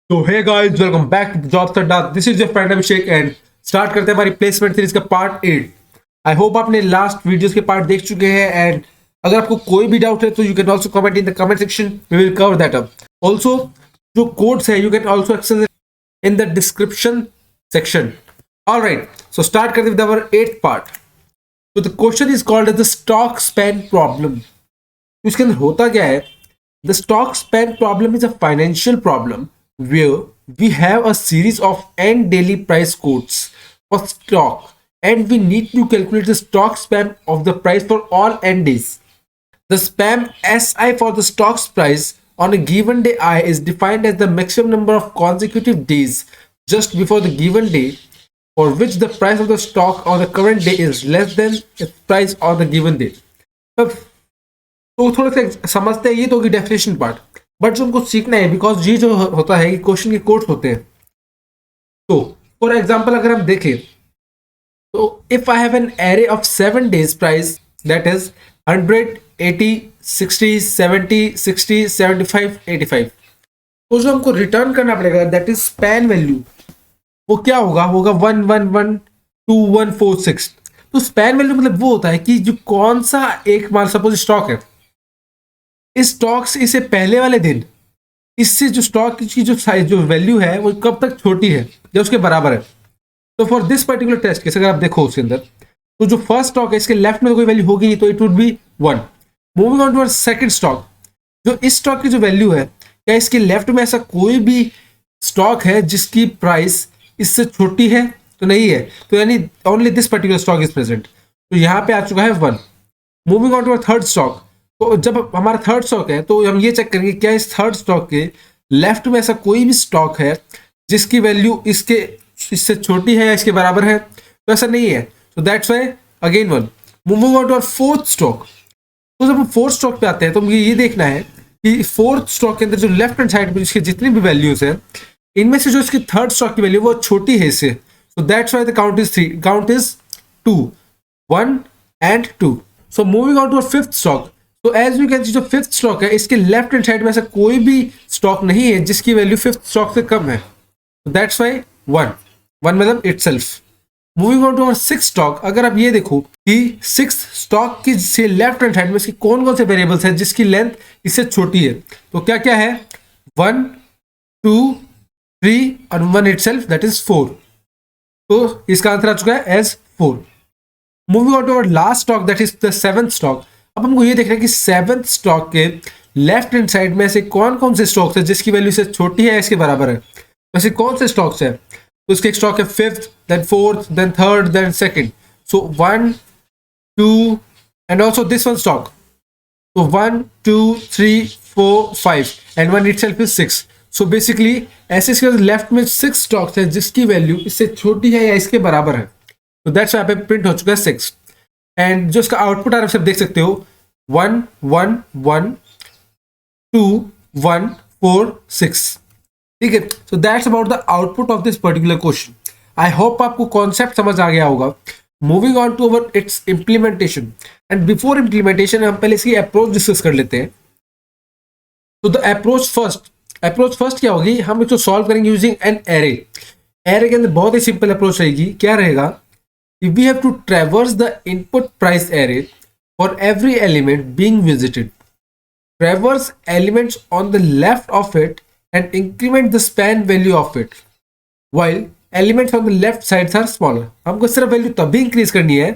तो hey guys, welcome back to job Adda. This is your friend Abhishek and start करते हैं हमारी प्लेसमेंट सीरीज का पार्ट 8। आई होप आपने लास्ट वीडियोस के पार्ट देख चुके हैं एंड अगर आपको कोई भी डाउट है तो you can also comment in the comment section, we will cover that up. Also जो कोड्स है you can also access in the description section. Alright, so start करते हैं विद आवर 8th पार्ट। तो the question is called the stock span problem. इसके अंदर होता क्या है? The stock span problem is a financial problem where we have a series of n daily price quotes for stock and we need to calculate the stock span of the price for all n days. The span SI for the stock's price on a given day I is defined as the maximum number of consecutive days just before the given day for which the price of the stock on the current day is less than its price on the given day. तो थोड़ा सा समझते हैं, ये तो होगी definition part, but जो हमको सीखना है बिकॉज ये जो होता है कि क्वेश्चन के कोड्स होते हैं। तो फॉर एग्जांपल अगर हम देखें तो if I have an array of 7 days price that is 100, 80, 60, 70, 60, 75, 85, तो जो हमको रिटर्न करना पड़ेगा दैट इज स्पैन वैल्यू, वो क्या होगा 1112146। तो स्पैन वैल्यू मतलब वो होता है कि जो कौन सा एक मान सपोज स्टॉक है, इस स्टॉक से इससे पहले वाले दिन इससे जो स्टॉक की जो साइज जो वैल्यू है वो कब तक छोटी है या उसके बराबर है। तो for this particular test case अगर आप देखो उसके अंदर तो जो फर्स्ट स्टॉक है इसके लेफ्ट में कोई वैल्यू होगी नहीं, तो it would be 1। Moving on to second stock, जो इस स्टॉक की जो वैल्यू है, क्या इसके लेफ्ट में ऐसा कोई भी स्टॉक है जिसकी प्राइस इससे छोटी है? तो नहीं है, तो यानी only this particular stock is present, तो यहाँ पे आ चुका है 1। Moving on to third stock, तो जब हमारा थर्ड स्टॉक है तो हम ये चेक करेंगे क्या इस थर्ड स्टॉक के लेफ्ट में ऐसा कोई भी स्टॉक है जिसकी वैल्यू इससे छोटी है या इसके बराबर है? तो ऐसा नहीं है, तो that's why again 1। Moving on to our fourth stock, तो जब हम फोर्थ स्टॉक पे आते हैं तो मुझे ये देखना है कि फोर्थ स्टॉक के अंदर जो लेफ्ट हैंड साइड में जिसकी जितनी भी वैल्यूज है इनमें से जो इसकी थर्ड स्टॉक की वैल्यू वो छोटी है इससे, so that's why the count is 2, 1 and 2. So moving on to our fifth stock. So as you can see जो फिफ्थ स्टॉक है इसके लेफ्ट हैंड साइड में ऐसा कोई भी स्टॉक नहीं है जिसकी वैल्यू फिफ्थ स्टॉक से कम है, so that's why 1 मतलब itself. Moving on to our six stock, अगर आप ये देखो कि सिक्स स्टॉक की से लेफ्ट हैंड साइड में इसकी कौन कौन से वेरिएबल्स है जिसकी लेंथ इससे छोटी है, तो क्या क्या है 1, 2, 3 और 1 itself, that is 4. तो इसका आंसर आ चुका है as 4। Moving on to our last stock that is the seventh stock. अब हमको ये देखना है कि सेवंथ स्टॉक के लेफ्ट हैंड साइड में ऐसे कौन कौन से स्टॉक्स है जिसकी वैल्यू से छोटी है इसके बराबर है। वैसे कौन से स्टॉक्स है? तो इसके एक स्टॉक है fifth, then fourth, then third, then second. So 1, 2 and also this one stock. तो 1, 2, 3, 4, 5 and 1 itself is 6. So basically ऐसे इसके लेफ्ट में 6 स्टॉक्स है जिसकी वैल्यू इससे छोटी है या इसके बराबर है, तो दैट्स यहाँ पे प्रिंट हो चुका है 6। एंड जो इसका आउटपुट आ रहा है आप देख सकते हो 1, 1, 1, 2, 1, 4, 6। ठीक है, so that's about the output of this particular question. I hope आपको कॉन्सेप्ट समझ आ गया होगा। Moving on to our its implementation, and before implementation हम पहले इसकी अप्रोच डिस्कस कर लेते हैं। तो द अप्रोच फर्स्ट क्या होगी, हम इसको सॉल्व करेंगे यूजिंग एन एरे। एरे के अंदर बहुत ही सिंपल अप्रोच रहेगी। क्या रहेगा? We have to traverse the input price array for every element being visited, traverse elements on the left of it and increment the span value of it while elements on the left side are smaller. हमको सिर्फ value तभी increase करनी है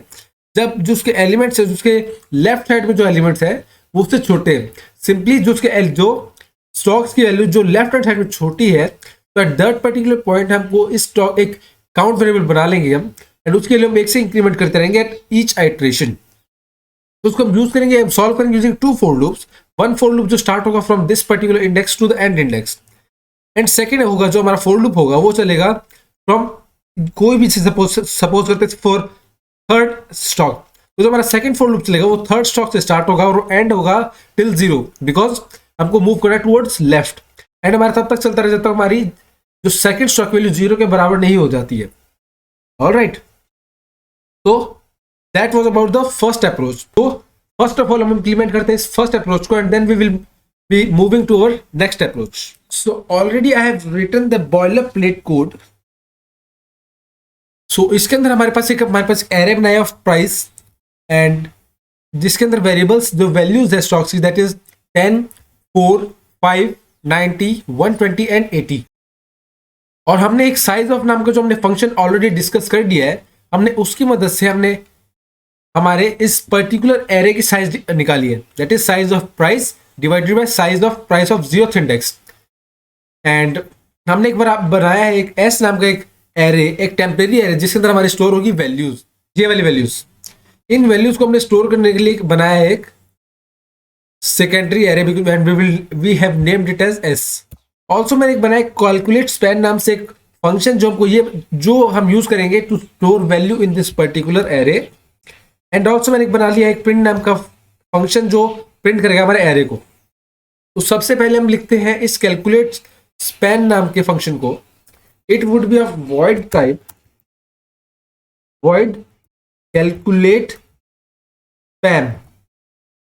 जब जो उसके elements है, उसके लेफ्ट साइड में जो एलिमेंट्स है वो उससे छोटे हैं। सिंपली जो उसके जो स्टॉक्स की वैल्यू जो लेफ्ट हैंड साइड में छोटी है, तो एट दैट पर्टिकुलर पॉइंट हमको इस स्टॉक एक काउंट वेरिएबल बना लेंगे हम, एंड उसके लिए हम एक से इंक्रीमेंट करते रहेंगे एट ईच आइट्रेशन। तो उसको हम यूज करेंगे, हम सॉल्व करेंगे using 2 for loops. One for loop जो स्टार्ट होगा from this particular index to the end index, and second होगा जो हमारा फॉर लूप होगा वो चलेगा फ्रॉम कोई भी चीज सपोज करते फॉर थर्ड स्टॉक। तो जो हमारा सेकंड फॉर लूप चलेगा वो थर्ड स्टॉक से स्टार्ट होगा और एंड होगा टिल 0, बिकॉज हमको मूव करना है टुवर्ड्स लेफ्ट, एंड हमारा तब तक चलता रह जाता है हमारी जो सेकंड स्टॉक वैल्यू 0 के बराबर नहीं हो जाती है। ऑलराइट, तो that was about the first approach. तो फर्स्ट ऑफ ऑल हम इंप्लीमेंट करते हैं इस फर्स्ट अप्रोच को, and then we will be moving to our next approach. So already I have written the boilerplate code. So इसके अंदर हमारे पास array बनाया ऑफ प्राइस एंड जिसके अंदर वेरिएबल्स जो वैल्यूज है स्टॉक्स की दैट इज 10, 4, 5, 90, 120 एंड 80। और हमने एक साइज ऑफ नाम का जो हमने फंक्शन ऑलरेडी डिस्कस कर दिया है, हमने उसकी मदद से हमने हमारे इस पर्टिकुलर एरे की साइज निकाली है that is size of price divided by size of price of 0th index. And हमने एक बार बनाया है एक एस नाम का एक एरे, एक टेम्परेरी एरे जिसके अंदर हमारी स्टोर होगी वैल्यूज, ये वाली वैल्यूज। इन वैल्यूज को हमने स्टोर करने के लिए बनाया है एक secondary array and we have named it as S. Also मैंने एक बनाया कैलकुलेट स्पैन नाम से एक फंक्शन जो हम यूज करेंगे to store value in this particular array. And also मैंने एक बना लिया एक प्रिंट नाम का फंक्शन जो प्रिंट करेगा हमारे एरे को। तो सबसे पहले हम लिखते हैं इस कैलकुलेट स्पैन नाम के फंक्शन को। It would B of void type, void calculate span,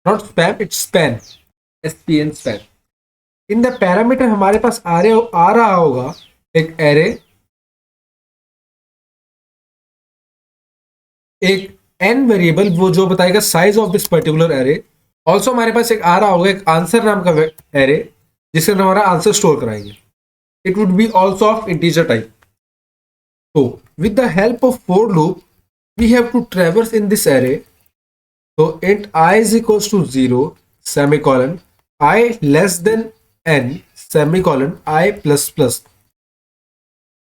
not spam, it's span, spn span। In the parameter हमारे पास आ रहा होगा एक एरे, एक n वेरिएबल वो जो बताएगा size of this particular array. Also हमारे पास एक आ रहा होगा एक आंसर नाम का एरे जिसके अंदर हमारा आंसर स्टोर कराएंगे। It would be also of integer type. So with the help of for loop we have to traverse in this array. So int I is equals to 0 semicolon I less than n semicolon I plus plus।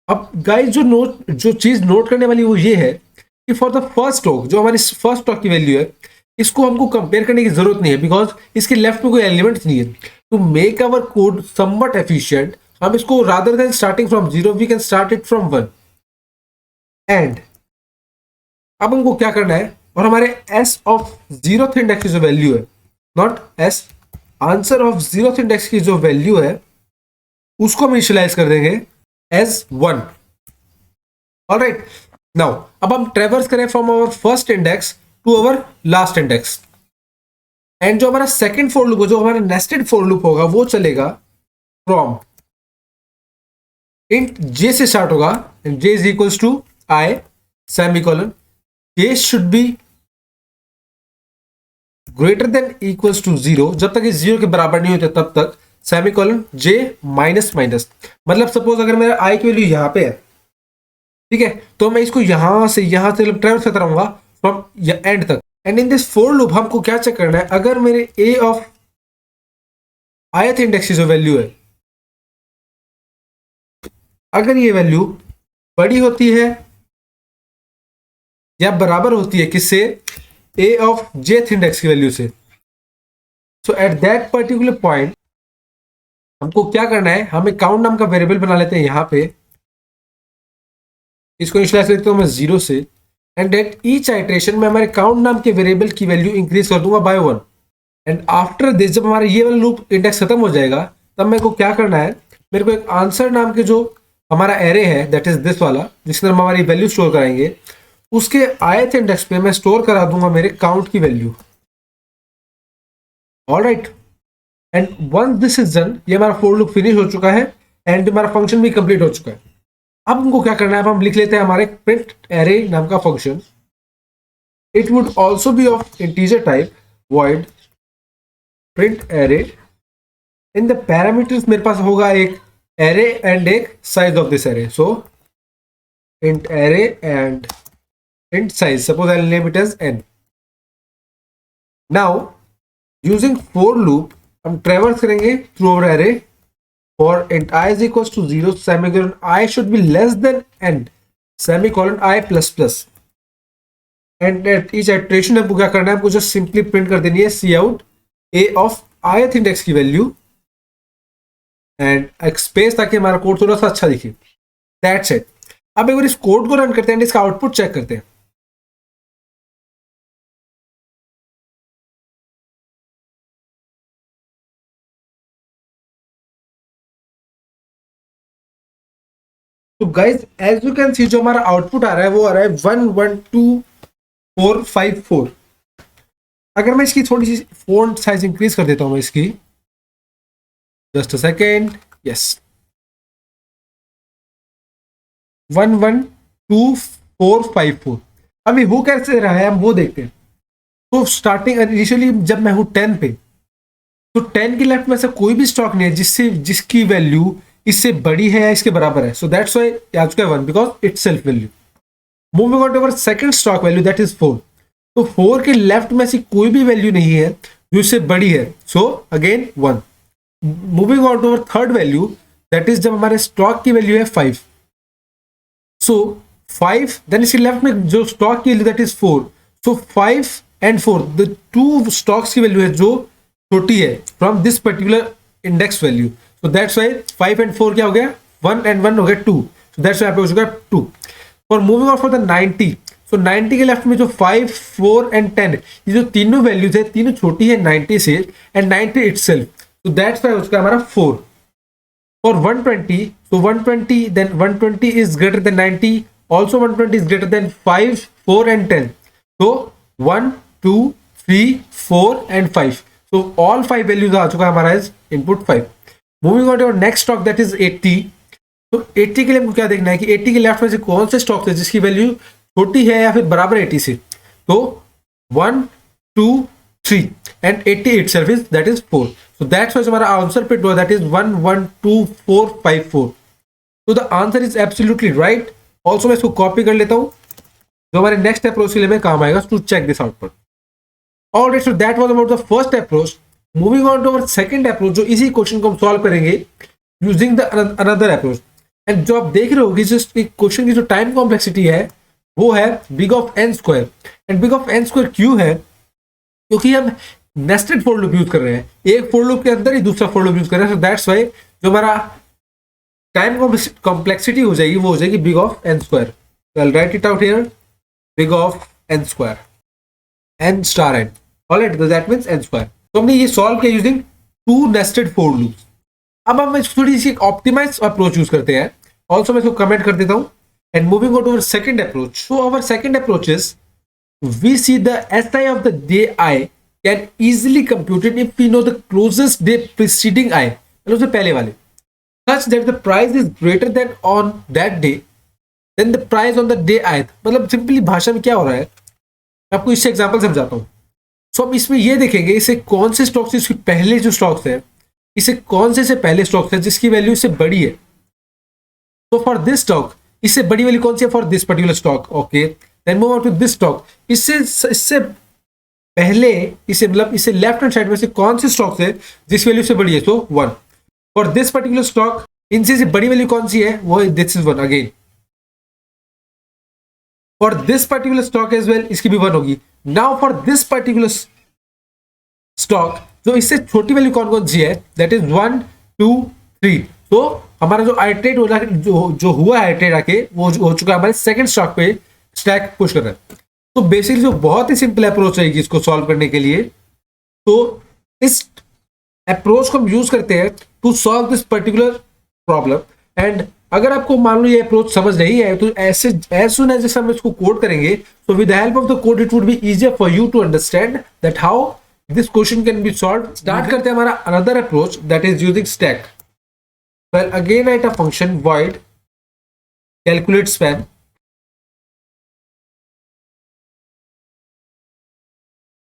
अब guys जो चीज note करने वाली वो ये है कि for the first stock जो हमारी फर्स्ट स्टॉक की वैल्यू है इसको हमको कंपेयर करने की जरूरत नहीं है बिकॉज इसके लेफ्ट में कोई एलिमेंट्स नहीं है। To make our code somewhat efficient हम इसको rather than starting from 0 we can start it from 1। एंड अब हमको क्या करना है और हमारे s ऑफ 0th इंडेक्स की जो वैल्यू है, not s, answer of 0th index की जो वैल्यू है उसको हम इनिशियलाइज कर देंगे एज 1। ऑलराइट, नाउ अब हम ट्रेवर्स करें from our first index to our last index. And जो हमारा सेकंड फॉर लूप जो हमारा नेस्टेड फॉर लूप होगा वो चलेगा फ्रॉम int j से स्टार्ट होगा and j is equals to I semicolon j should be greater than equals to 0 जब तक ये 0 के बराबर नहीं होते तब तक सेमिकोलन j माइनस माइनस। मतलब सपोज अगर मेरा i की वैल्यू यहाँ पे है, ठीक है, तो मैं इसको यहां से ट्रेवल्स करता रहूंगा फ्रॉम एंड तक। And in this for loop हमको क्या चेक करना है, अगर मेरे a ऑफ ith इंडेक्स की जो वैल्यू है अगर ये वैल्यू बड़ी होती है या बराबर होती है किससे, a ऑफ jth इंडेक्स की वैल्यू से, सो एट दैट पर्टिकुलर पॉइंट हमको क्या करना है, हम एक काउंट नाम का वेरिएबल बना लेते हैं यहाँ पे, इसको इनिशियलाइज करता हूं मैं 0 से। एंड एट ईच आइटरेशन में हमारे काउंट नाम के वेरिएबल की वैल्यू इंक्रीज कर दूंगा बाय 1। एंड आफ्टर दिस जब हमारा ये वाला लूप इंडेक्स खत्म हो जाएगा तब मेरे को क्या करना है, मेरे को एक आंसर नाम के जो हमारा एरे है दैट इज दिस वाला जिसके अंदर हम हमारी वैल्यू स्टोर कराएंगे, उसके ith इंडेक्स पे मैं स्टोर करा दूंगा मेरे काउंट की value. Alright, and once this is done ये हमारा फॉर लूप फिनिश हो चुका है एंड हमारा फंक्शन भी कंप्लीट हो चुका है। अब हमको क्या करना है, अब हम लिख लेते हैं हमारे प्रिंट एरे नाम का function. It would also be of integer type void print array. In the parameters मेरे पास होगा एक एरे एंड एक size of this array, so int array and int size, suppose I'll name it as n। now using for loop हम traverse करेंगे through our array for int i is equals to 0 semicolon I should be less than n semicolon I plus plus। And at each iteration हमको क्या करना है, हमको just simply print कर देनी है cout a of ith index की value and एक स्पेस ताकि हमारा कोड थोड़ा सा अच्छा दिखे। That's it. अब एक बार इस कोड को रन करते हैं, इसका आउटपुट चेक करते हैं। तो guys as you can see जो हमारा आउटपुट आ रहा है वो आ रहा है 112454। अगर मैं इसकी थोड़ी सी फॉन्ट साइज इंक्रीज कर देता हूं मैं इसकी, जस्ट अ सेकेंड, यस 112454। अभी वो कैसे रहा है हम वो देखते हैं। तो स्टार्टिंग इनिशियली जब मैं हूं 10 पे, तो 10 के लेफ्ट में से कोई भी स्टॉक नहीं है जिसकी वैल्यू इससे बड़ी है या इसके बराबर है। सो दैट्स व्हाई आ चुका है 1 because it's self value. Moving on to our second stock value that is 4। तो 4 के लेफ्ट में से कोई भी वैल्यू नहीं है जो इससे बड़ी है। So again 1। Moving on to our third value that is जब हमारे स्टॉक की वैल्यू है 5। सो 5 देन इसके लेफ्ट में जो स्टॉक की value that is 4। So 5 and 4 the two stocks की वैल्यू है जो छोटी है from this particular index value. So that's why 5 and 4 क्या हो गया 1 एंड 1 हो गया 2। सो दैट्स व्हाई हो चुका 2। For moving on for the 90। सो 90 के लेफ्ट में जो 5 4 एंड 10 ये जो तीनों वैल्यूज है तीनों छोटी है 90 से and 90 itself. So that's why हो चुका हमारा 4। For 120, so 120 then 120 is greater than 90. Also 120 is greater than 5, 4 and 10. So 1, 2, 3, 4 and 5. So all 5 values आ चुका है हमारा is input 5. Moving on to our next stock that is 80. तो 80 के लिए हमको क्या देखना है कि 80 के लेफ्ट में से कौन से स्टॉक है जिसकी वैल्यू छोटी है या फिर बराबर 80 से। तो 1, 2, 3 and 80 itself is that is 4. So that's why हमारा आंसर पे that is 1, 1, 2, 4, 5, 4. So the answer is absolutely right. Also मैं इसको कॉपी कर लेता हूँ जो हमारे नेक्स्ट अप्रोच के लिए में काम आएगा to check this output. Alright, so that was about the first approach. Moving on to our second approach, जो इसी क्वेश्चन को हम सॉल्व करेंगे using the another approach. And जो आप देख रहे हो कि क्वेश्चन की जो टाइम कॉम्प्लेक्सिटी है वो है big of N square. And big of N square क्यों है क्योंकि हम नेस्टेड फॉर लूप यूज कर रहे हैं, एक फॉर लूप के अंदर ही दूसरा फॉर लूप यूज कर रहे हैं। सो दैट्स व्हाई जो हमारा टाइम कॉम्प्लेक्सिटी हो जाएगी वो हो जाएगी big of N square. I will write it out here big of N square N star N. Alright, that means N square. तो हमने ये सॉल्व किया using two nested for loops. अब हम थोड़ी सी ऑप्टिमाइज अप्रोच यूज करते हैं। Also मैं इसको कमेंट कर देता हूँ। And moving on to our second approach. So our second approach is we see the SI of the day I can easily computed if we know the closest day preceding I, मतलब उससे पहले वाले, such that the price is greater than on that day than the price on the day I। मतलब simply भाषा में क्या हो रहा है मैं आपको इससे एग्जांपल समझाता हूँ। सो हम इसमें ये देखेंगे इसे कौन से स्टॉक से इसके पहले जो स्टॉक्स है इसे कौन से पहले स्टॉक्स है जिसकी वैल्यू इससे बड़ी है। तो फॉर दिस स्टॉक इससे बड़ी वैल्यू कौन सी है for this particular stock. Okay, then move on to this stock. इससे पहले इसे मतलब इसे लेफ्ट हैंड साइड में से कौन से स्टॉक है जिस वैल्यू से बड़ी है। So 1 for this particular stock इनसे से बड़ी वैल्यू कौन सी है वो this is 1 again. For this particular stock as well इसकी भी 1 होगी। Now for this particular stock जो इससे छोटी वैल्यू कौन कौन सी है दैट इज 1, 2, 3। तो हमारा जो आइटरेट हो जो हुआ है आइटरेट आके वो हो चुका है हमारे सेकंड स्टॉक पे स्टैक पुश कर रहा है। तो बेसिकली जो बहुत ही सिंपल अप्रोच रहेगी इसको सॉल्व करने के लिए। तो इस अप्रोच को हम यूज करते हैं to solve this particular problem. And अगर आपको मान लो ये अप्रोच समझ नहीं है तो ऐसे एज सुन एज जैसे हम इसको कोड करेंगे तो with the help of the code it would be easier for you to understand that how this question can be solve. Start करते हैं हमारा another approach that is using stack. Well again write a function void calculate span।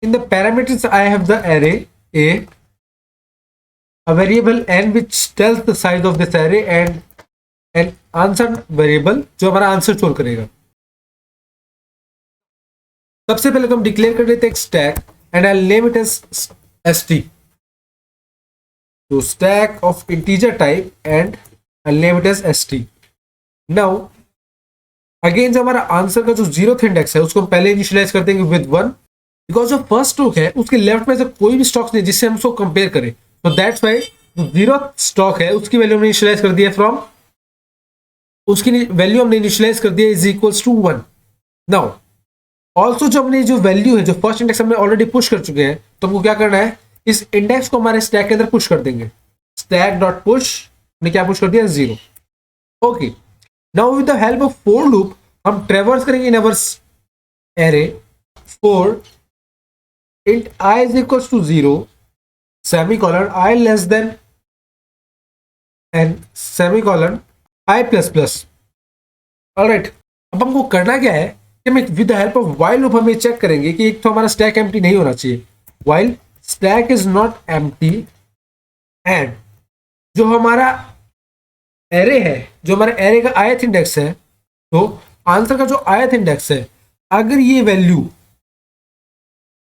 In the parameters, I have the array A, a variable n which tells the size of this array and an answer variable जो हमारा answer store करेगा। सबसे पहले तो हम declare कर लेते हैं stack and I name it as st। तो stack of integer type and I name it as st। Now again जो हमारा आंसर का जो 0th इंडेक्स है उसको हम पहले इनिशियलाइज कर देंगे विद 1 बिकॉज जो फर्स्ट स्टॉक है उसके लेफ्ट में से कोई भी स्टॉक नहीं जिससे हम उसको कंपेयर करें। तो दैट्स व्हाई जो 0th स्टॉक है उसकी वैल्यू हमने इनिशियलाइज कर दिया फ्रॉम उसकी वैल्यू हमने इनिशियलाइज कर दिया is equals to 1। Now also जो हमने जो वैल्यू है जो फर्स्ट इंडेक्स हमने ऑलरेडी पुश कर चुके हैं तो हमको क्या करना है इस इंडेक्स को हमारे स्टैक के अंदर पुश कर देंगे। स्टैक डॉट पुश ने क्या पुश कर दिया 0। Okay, now with the help of for loop हम ट्रेवर्स करेंगे in our array for int I is equals to 0 semicolon I less than and semicolon I plus plus. Alright, अब हमको करना क्या है कि हम with the help of while loop हम ये चेक करेंगे कि एक तो हमारा स्टैक एम्प्टी नहीं होना चाहिए, while stack is not empty, and जो हमारा एरे है, जो हमारे एरे का ith इंडेक्स है, तो आंसर का जो ith इंडेक्स है, अगर ये वैल्यू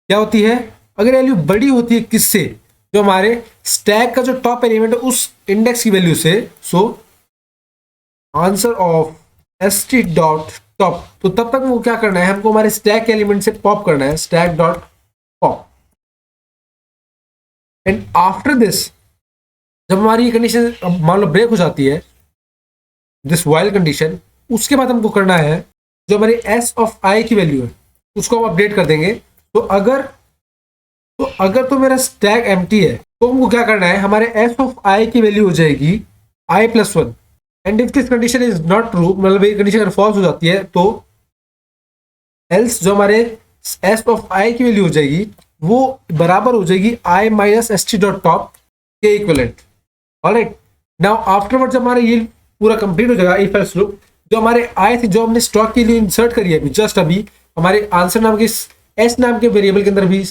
क्या होती है, अगर वैल्यू बड़ी होती है किससे, जो हमारे स्टैक का जो टॉप एलिमेंट है उस इंडेक्स की वैल्यू से, so answer of st dot top, तो तब तक वो क्या करना है, हमको हमारे स्टैक एलिमेंट से पॉप करना है, stack dot pop. And after this, जब हमारी ये कंडीशन मान लो ब्रेक हो जाती है, दिस व्हाइल कंडीशन, उसके बाद हमको करना है जो हमारी एस ऑफ आई की वैल्यू है उसको हम अपडेट कर देंगे। तो अगर तो मेरा स्टैक एम्प्टी है तो हमको क्या करना है, हमारे एस ऑफ आई की वैल्यू हो जाएगी i plus one, and if this condition is not true, मतलब ये कंडीशन अगर फॉल्स हो जाती है, तो एल्स जो हमारे एस ऑफ आई की वैल्यू हो जाएगी वो बराबर हो जाएगी i minus s t dot top के इक्वलेंट। ऑलराइट, नाउ आफ्टरवर्ड जब हमारा ये पूरा कंप्लीट हो जाएगा इफ एल्स लूप, जो हमारे आए थे, जो हमने स्टॉक के लिए इंसर्ट करी है अभी जस्ट अभी, हमारे आंसर नाम के एस नाम के वेरिएबल के अंदर भी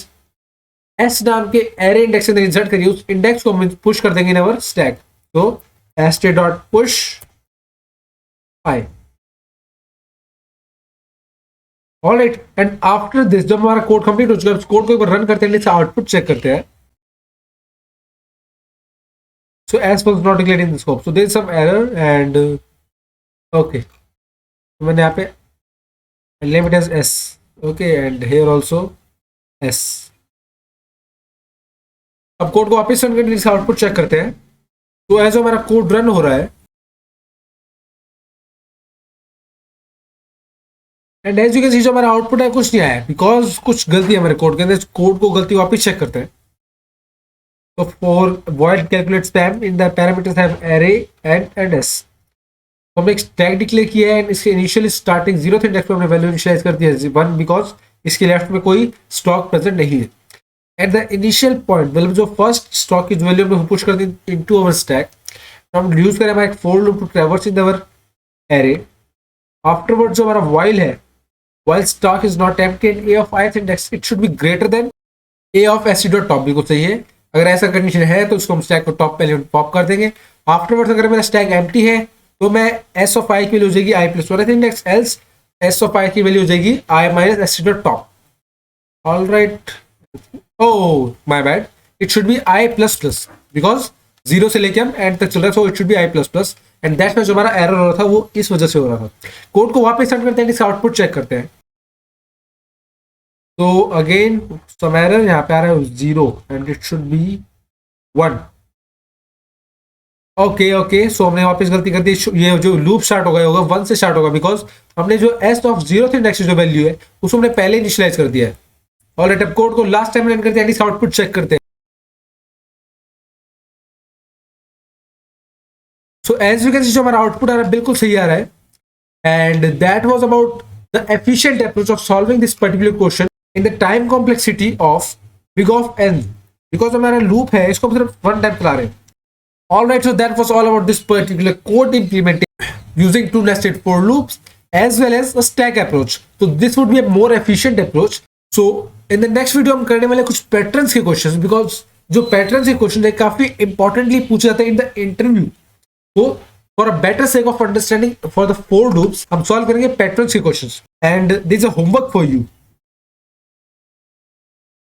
एस नाम के एरे इंडेक्स के अंदर इंसर्ट करिए, उस इंडेक्स को हम पुश कर देंगे इन अवर स्टैक, तो S t dot push I. Alright, and after this जब हमारा कोड कंप्लीट हो चुका है, उस कोड को एक बार रन करते हैं, आउटपुट चेक करते हैं। So as was not declared in the scope, so there is some error and okay, तो मैंने यहाँ पे name it as s, okay, and here also s। अब कोड को वापस रन करके इसका आउटपुट चेक करते हैं। तो एज हमारा कोड रन हो रहा है and as you can see जो हमारा आउटपुट है कुछ नहीं आया, बिकॉज कुछ गलती है हमारे कोड के अंदर। कोड को गलती वापस चेक करते हैं। तो for void calculate spam in the parameters have array and s, तो हमने एक स्टैक डिक्लेयर किया है एंड इसके इनिशियल स्टार्टिंग 0th इंडेक्स पे हमने वैल्यू इनिशियलाइज कर दिया है 1, बिकॉज इसके लेफ्ट में कोई स्टॉक प्रेजेंट नहीं है। एट द इनिशियल पॉइंट, मतलब जो फर्स्ट स्टॉक की वैल्यू हमने पुश कर दी इनटू अवर स्टैक, तो हम यूज करें हमारा एक for loop to traverse in our array. Afterward जो हमारा while है, while stock is not empty and a of ith index it should be greater than a of st dot top, बिल्कुल सही है। अगर ऐसा कंडीशन है तो उसको हम स्टैक को टॉप पे एलिमेंट पॉप कर देंगे। आफ्टरवर्ड्स अगर मेरा स्टैक एम्प्टी है तो मैं एस ऑफ आई की वैल्यू हो जाएगी i plus one index, else s of i की वैल्यू हो जाएगी i minus s t dot top. Alright, oh my bad, it should be i plus plus, because zero से लेके हम end तक चल रहा है, so it should be i plus plus, and that में जो हमारा एरर हो रहा था वो इस वजह से हो रहा था। कोड को वापस रन करते हैं, इसका आउटपुट चेक करते हैं। तो अगेन सम एरर यहाँ पे आ रहा है 0 and it should be 1। Okay, so हमने वापस गलती कर दी। ये जो लूप स्टार्ट होगा 1 से स्टार्ट होगा, बिकॉज हमने जो एस ऑफ 0th इंडेक्स जो वैल्यू है उसको हमने पहले इनिशियलाइज कर दिया है। ऑलराइट, अब कोड को लास्ट टाइम रन करते हैं, इसका आउटपुट चेक करते हैं। So as you can see जो हमारा आउटपुट आ रहा है बिल्कुल सही आ रहा है, and that was about the efficient approach of solving this particular question in the time complexity of big of N, because हमारा लूप है इसको हम सिर्फ वन टाइम चला रहे हैं। Alright, so that was all about this particular code implementation using two nested for loops as well as a stack approach. So this would be a more efficient approach. So in the next video हम करने वाले कुछ patterns के questions, because जो patterns के questions है काफी importantly पूछे जाते हैं in the interview. So for a better sake of understanding for the for loops हम solve करेंगे patterns के questions, and there is a homework for you.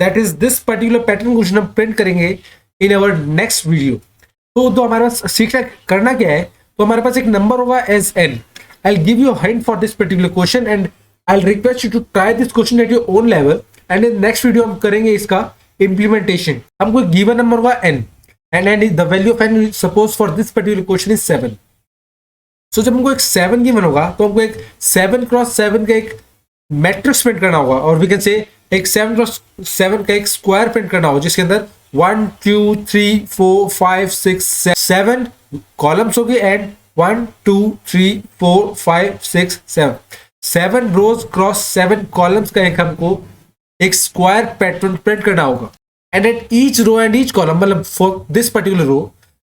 That is this particular pattern question हम print करेंगे in our next video. तो हमारे पास सीखना करना क्या है, तो हमारे पास एक नंबर होगा as N. I give you hint for this particular question and I request you to try this question at your own level, and in next video हम करेंगे इसका इम्प्लीमेंटेशन। हमको गिवन नंबर होगा N and the value of N suppose for this particular question is 7। So जब हमको एक 7 given होगा तो हमको एक 7x7 का एक मैट्रिक्स प्रिंट करना होगा, और वी कैन से एक 7x7 का एक स्क्वायर प्रिंट करना होगा जिसके अंदर 1 2 3 4 5 6 7 कॉलम्स होगी एंड 1 2 3 4 5 6 7 रोज क्रॉस 7 कॉलम्स का एक हमको एक स्क्वायर पैटर्न प्रिंट करना होगा। And at each row and each column, मतलब for this particular row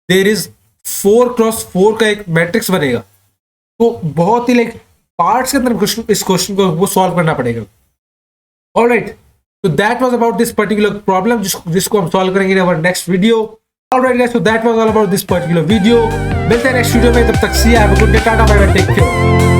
there is 4x4 का एक मैट्रिक्स बनेगा। तो बहुत ही लाइक पार्ट्स के अंदर इस क्वेश्चन को वो सॉल्व करना पड़ेगा। ऑलराइट, तो that was about this particular problem जिसको हम सॉल्व करेंगे in our next video. Alright guys, so that was all about this particular video. मिलते हैं नेक्स्ट वीडियो में, तब तक see you, have a good day, टाटा बाय बाय, टेक केयर।